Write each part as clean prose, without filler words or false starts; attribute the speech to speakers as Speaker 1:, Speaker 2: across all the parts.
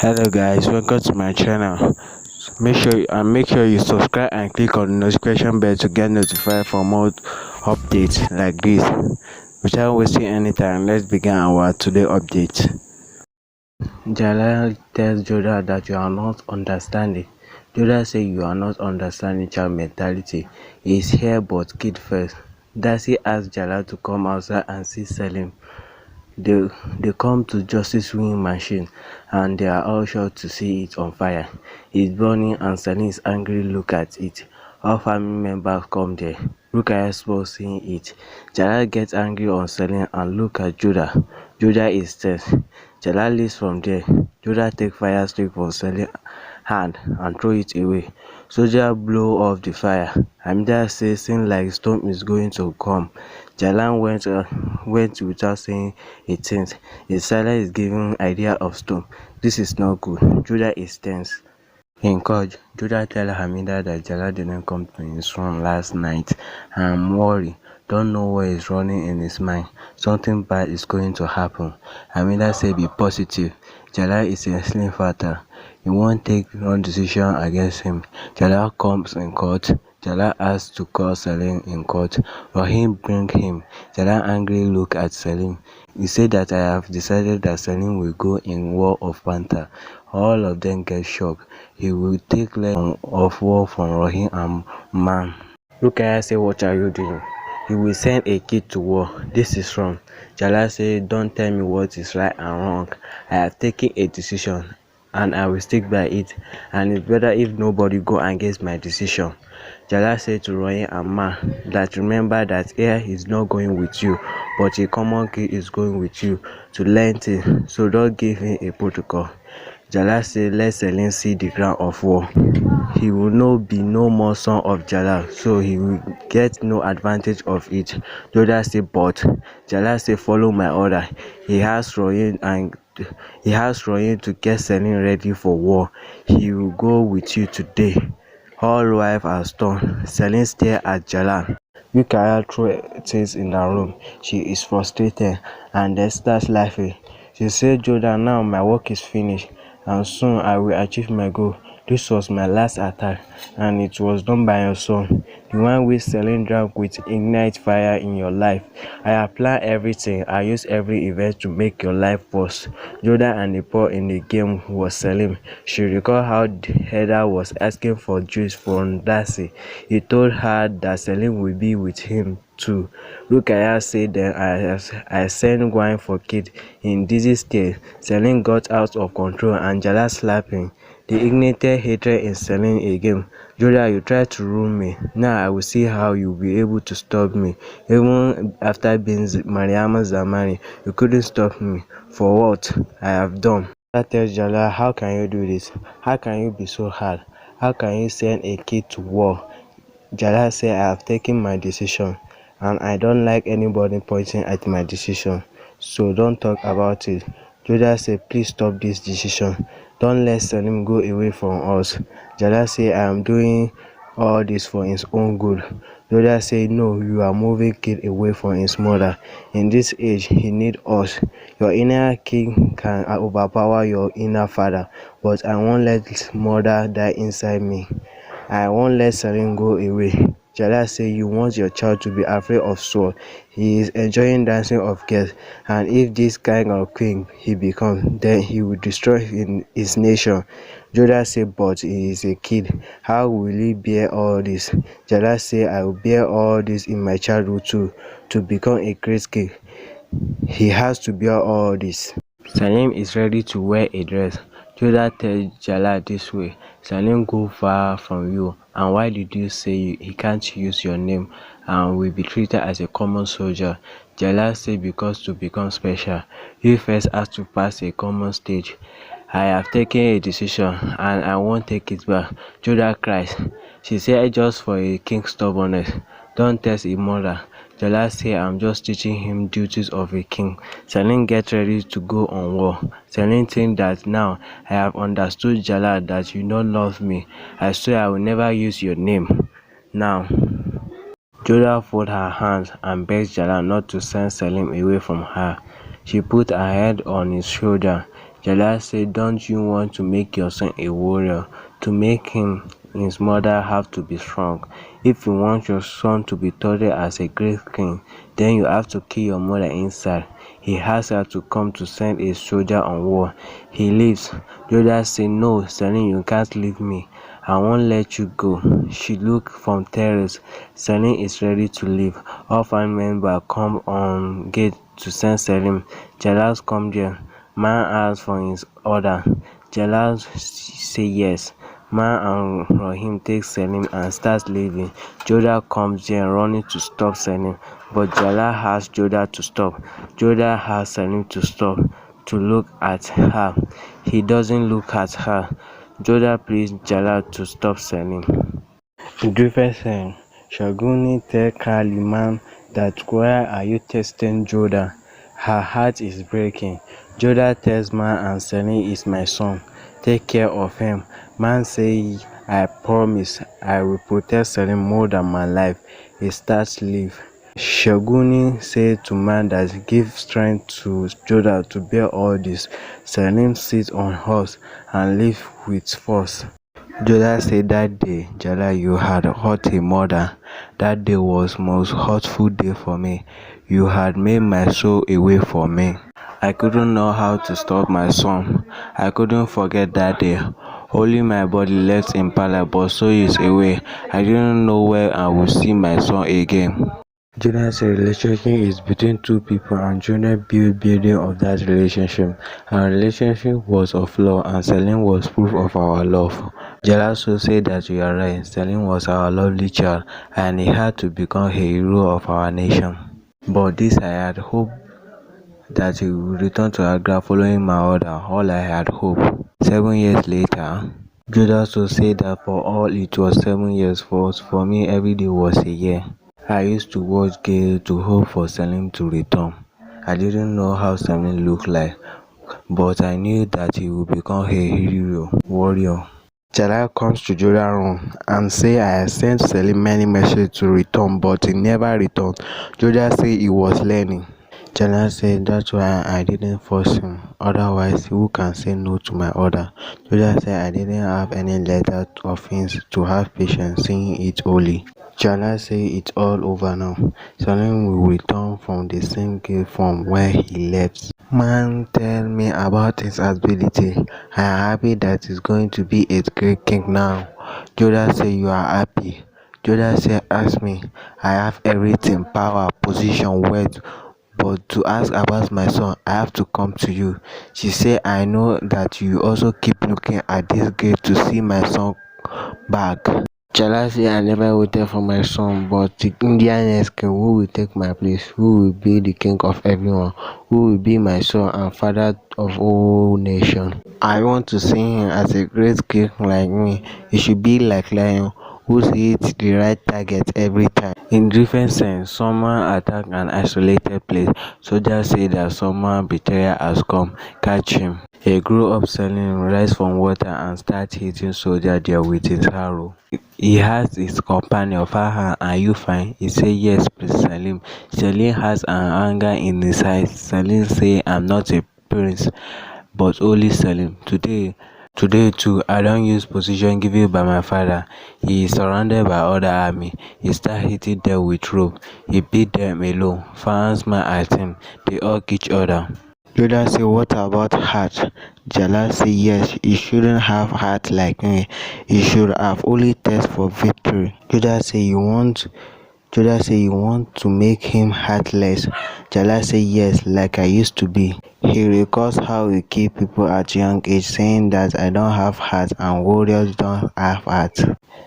Speaker 1: Hello guys, welcome to my channel. Make sure you subscribe and click on the notification bell to get notified for more updates like this. Without wasting any time, let's begin our today update. Jalal tells Joda that you are not understanding. Joda says you are not understanding child mentality. He is here but kid first. Darcy asks Jalal to come outside and see Salim. They, they come to Justice Wing machine and they are all shocked to see it on fire. It's burning and Salim is angry look at it. All family members come there. Rukaya spoke seeing it. Jalal gets angry on Salim and look at Judah. Judah is tense. Jalal leaves from there. Judah take fire stick from Salim's hand and throw it away. Soldier blow off the fire. Hamida says seems like storm is going to come. Jalal went without saying a thing. His silence is giving idea of storm. This is not good. Judah is tense. In court, Judah tells Hamida that Jalal didn't come to his room last night. I'm worried. Don't know what is running in his mind. Something bad is going to happen. Hamida said be positive. Jalal is a slim father. He won't take no decision against him. Jalal comes in court. Jalal asks to call Salim in court. Rahim bring him. Jalal angrily look at Salim. He said that I have decided that Salim will go in war of Panther. All of them get shocked. He will take less of war from Rahim and Man. Rukaya say, what are you doing? He will send a kid to war. This is wrong. Jalal said, don't tell me what is right and wrong. I have taken a decision and I will stick by it, and it's better if nobody go against my decision. Jalal said to Roy and Ma that remember that air is not going with you, but a common kid is going with you to learn things, so don't give him a protocol. Jalal said let Salim see the ground of war. He will not be no more son of Jalal, so he will get no advantage of it. Joda said but Jalal said follow my order. He has Roy to get Salim ready for war. He will go with you today. All wife are stunned. Salim stares at Jalal. Rukaya throws things in the room. She is frustrated and then starts laughing. She said, Jordan, now my work is finished and soon I will achieve my goal. This was my last attack and it was done by your son, the one with Salim drank with ignite fire in your life. I have planned everything. I use every event to make your life worse. Jordan and the poor in the game was Salim. She recalled how Heather was asking for juice from Darcy. He told her that Salim will be with him too. Rukaya said then I sent wine for kid. In this state, Salim got out of control and Jalal slapping. They ignited hatred in Salim again. Joda, you tried to ruin me. Now I will see how you will be able to stop me. Even after being Mariama Zamani, you couldn't stop me. For what I have done. I tell Jalal, how can you do this? How can you be so hard? How can you send a kid to war? Jalal said, I have taken my decision and I don't like anybody pointing at my decision. So don't talk about it. Joda said, please stop this decision. Don't let Salim go away from us. Jalal said, I am doing all this for his own good. Joda said, no, you are moving kid away from his mother. In this age, he needs us. Your inner king can overpower your inner father, but I won't let mother die inside me. I won't let Salim go away. Jalal said you want your child to be afraid of sword. He is enjoying dancing of girls, and if this kind of king he becomes, then he will destroy his nation. Joda said, but he is a kid. How will he bear all this? Jalal said, I will bear all this in my childhood too. To become a great king, he has to bear all this. Salim is ready to wear a dress. Joda tells Jalal this way, Salim go far from you, and why did you say he can't use your name and will be treated as a common soldier? Jalal said because to become special, you first have to pass a common stage. I have taken a decision and I won't take it back. Joda cries. She said just for a king's stubbornness. Don't test a mother. Jalal said I'm just teaching him duties of a king. Salim get ready to go on war. Salim think that now I have understood Jalal that you don't love me. I swear I will never use your name. Now, Joda folded her hands and begged Jalal not to send Salim away from her. She put her head on his shoulder. Jalal said, don't you want to make your son a warrior? To make him, his mother have to be strong. If you want your son to be touted as a great king, then you have to kill your mother inside. He asked her to come to send a soldier on war. He leaves. Joda said, no, Salim, you can't leave me. I won't let you go. She looked from terrace. Salim is ready to leave. All family members come on gate to send Salim. Jalal come there. Man asks for his order. Jalal say yes. Man and Rahim take Salim and start leaving. Joda comes there running to stop Salim, but Jalal asks Joda to stop. Joda asks Salim to stop, to look at her. He doesn't look at her. Joda pleads Jalal to stop Salim. Driverson, Shaguni tell Kaliman that why are you testing Joda? Her heart is breaking. Joda tells Man and Salim is my son. Take care of him. Man say I promise I will protect Salim more than my life. He starts leave. Shaguni said to Man that give strength to Joda to bear all this. Salim sits on horse and leave with force. Jalal said that day, Jalal, you had hurt a mother. That day was most hurtful day for me. You had made my soul away from me. I couldn't know how to stop my son. I couldn't forget that day. Only my body left in palace, but soul is away. I didn't know where I would see my son again. Jonah's relationship is between two people, and Jonah built building of that relationship. Our relationship was of love, and Salim was proof of our love. Jalal also said that you are right. Salim was our lovely child, and he had to become a hero of our nation. But this I had hoped that he would return to Agra following my order. All I had hoped. 7 years later, Judah also said that for all it was 7 years, for me every day was a year. I used to watch Gale to hope for Salim to return. I didn't know how Salim looked like, but I knew that he would become a hero, warrior. Jalal comes to Jordan room and say I had sent Salim many messages to return, but he never returned. Jordan say he was learning. Jalal said that's why I didn't force him. Otherwise, who can say no to my order? Jordan said I didn't have any letter of his to have patience seeing it only. Jalal said it's all over now. Salim will return from the same gate from where he left. Man tell me about his ability. I am happy that he's going to be a great king now. Joda said you are happy. Joda said ask me. I have everything, power, position, wealth. But to ask about my son, I have to come to you. She said I know that you also keep looking at this gate to see my son back. Jalal said I never waited for my son, but the Indian next king who will take my place, who will be the king of everyone, who will be my son and father of all nations. I want to see him as a great king like me. He should be like lion, who hits the right target every time. In different sense, someone attacked an isolated place. Soldiers say that someone betrayer has come, catch him. He grew up selling rice from water and started hitting soldiers there with his arrow. He asked his companion, Farhan, are you fine? He said, yes, please, Salim. Salim has an anger in his eyes. Salim said, I'm not a prince, but only Salim. Today too, I don't use position given by my father. He is surrounded by other army. He started hitting them with rope. He beat them alone. Farhan smiled at him. They all kill each other. Yoda said, what about heart? Jalal said, yes, he shouldn't have heart like me. He should have only thirst for victory. Yoda said, you want to make him heartless? Jalal said, yes, like I used to be. He recalls how we kill people at young age, saying that I don't have heart and warriors don't have heart.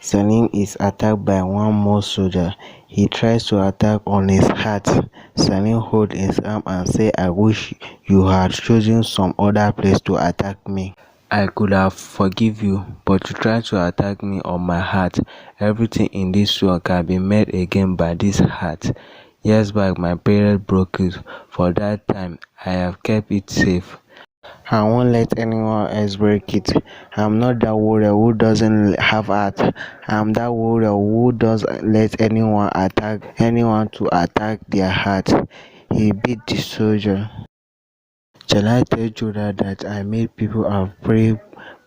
Speaker 1: Salim is attacked by one more soldier. He tries to attack on his heart. Salim holds his arm and says, I wish you had chosen some other place to attack me. I could have forgive you, but you try to attack me on my heart. Everything in this world can be made again by this heart. Years back, my parents broke it. For that time, I have kept it safe. I won't let anyone else break it. I'm not that warrior who doesn't have heart. I'm that warrior who doesn't let anyone to attack their heart. He beat the soldier. Jalal tell Judah that I made people afraid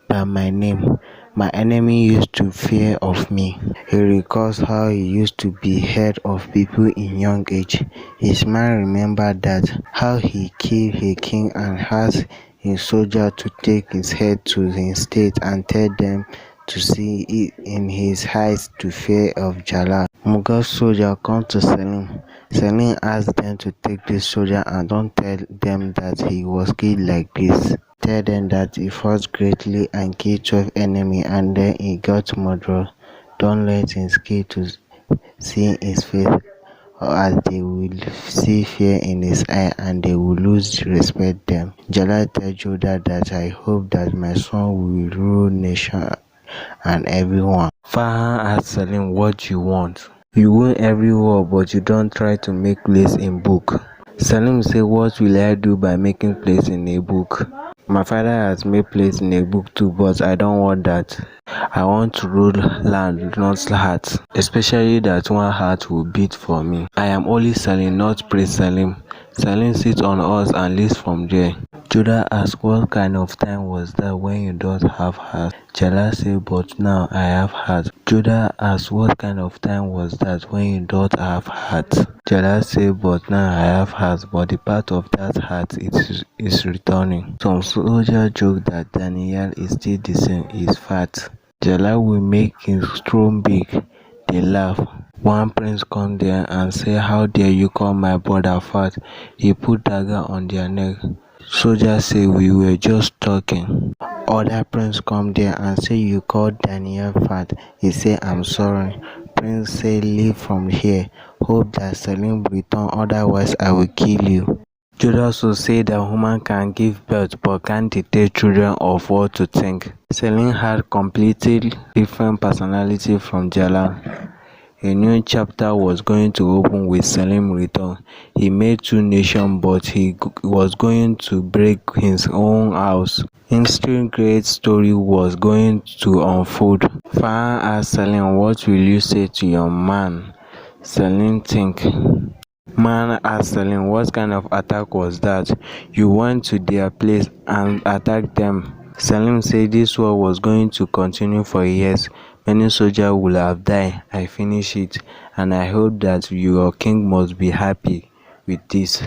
Speaker 1: by my name. My enemy used to fear of me. He recalls how he used to be head of people in young age. His mind remembered that how he killed a king and asked a soldier to take his head to his state and tell them to see it in his eyes to fear of Jalal. Mughal soldier come to Salim. Salim asked them to take this soldier and don't tell them that he was killed like this. Tell them that he fought greatly and killed 12 enemies and then he got murdered. Don't let him skill to see his face, or as they will see fear in his eye and they will lose respect them. Jalal tell Judah that I hope that my son will rule nation and everyone. Farhan asked Salim what you want. You win every war but you don't try to make place in book. Salim said what will I do by making place in a book? My father has made place in a book too, but I don't want that. I want to rule land, not heart, especially that one heart will beat for me. I am only Salim, not Prince Salim. Salim sits on us and leads from there. Judah asked what kind of time was that when you don't have heart? Jalal said, but now I have heart. Judah asked what kind of time was that when you don't have heart? Jalal said, but now I have heart, but the part of that heart is returning. Some soldier joke that Daniel is still the same, is fat. Jalal will make his throne big. They laugh. One prince come there and say, how dare you call my brother fat? He put dagger on their neck. Soldiers say we were just talking. Other prince come there and say you called Daniel fat. He say I'm sorry. Prince say leave from here. Hope that Salim return, otherwise I will kill you. Judah also say that woman can give birth but can't dictate children of what to think. Salim had completely different personality from Jalal. A new chapter was going to open with Salim return. He made two nations but he was going to break his own house. History great story was going to unfold. Farhan asked Salim, what will you say to your man? Salim think. Man asked Salim, what kind of attack was that? You went to their place and attacked them. Salim said this war was going to continue for years. Many soldiers will have died. I finished it, and I hope that your king must be happy with this.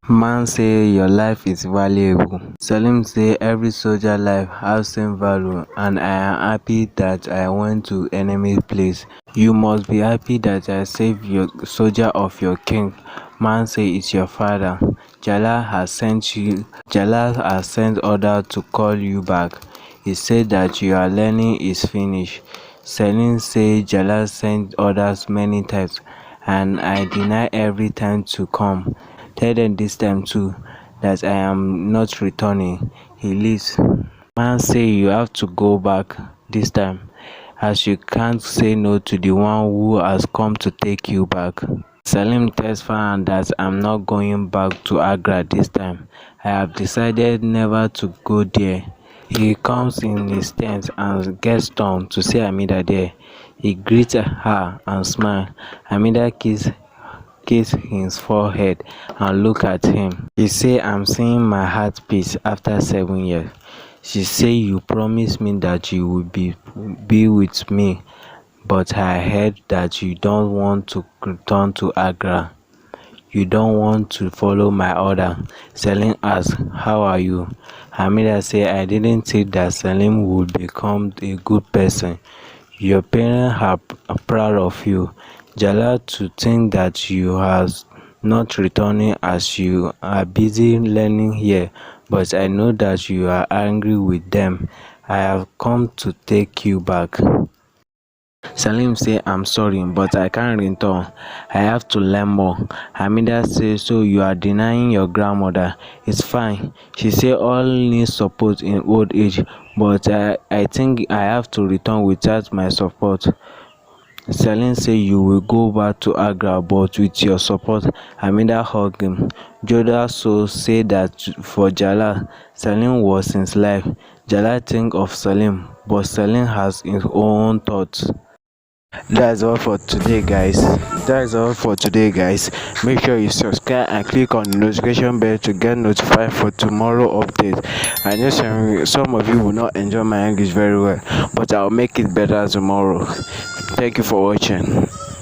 Speaker 1: Man say your life is valuable. Salim say every soldier life has same value and I am happy that I went to enemy place. You must be happy that I saved your soldier of your king. Man say it's your father. Jalal has sent order to call you back. He said that your learning is finished. Salim say Jalal sent orders many times and I deny every time to come. Tell them this time too that I am not returning. He leaves. Man say you have to go back this time as you can't say no to the one who has come to take you back. Salim tells Farhan that I'm not going back to Agra this time. I have decided never to go there. He comes in his tent and gets down to see Amida there. He greets her and smiles. Amida kisses his forehead and look at him. He say, I'm seeing my heart peace after 7 years. She say, you promised me that you would be with me, but I heard that you don't want to return to Agra. You don't want to follow my order. Salim asked, how are you? Hamida said, I didn't think that Salim would become a good person. Your parents are proud of you. Jalal to think that you are not returning as you are busy learning here, but I know that you are angry with them. I have come to take you back. Salim say, I'm sorry, but I can't return. I have to learn more. Hamida says, so you are denying your grandmother. It's fine. She say all need support in old age, but I think I have to return without my support. Salim say you will go back to Agra, but with your support. Hamida hugged him. Joda so say that for Jalal, Salim was his life. Jalal think of Salim, but Salim has his own thoughts. That's all for today, guys. That's all for today, guys. Make sure you subscribe and click on the notification bell to get notified for tomorrow update. I know some of you will not enjoy my English very well, but I'll make it better tomorrow. Thank you for watching.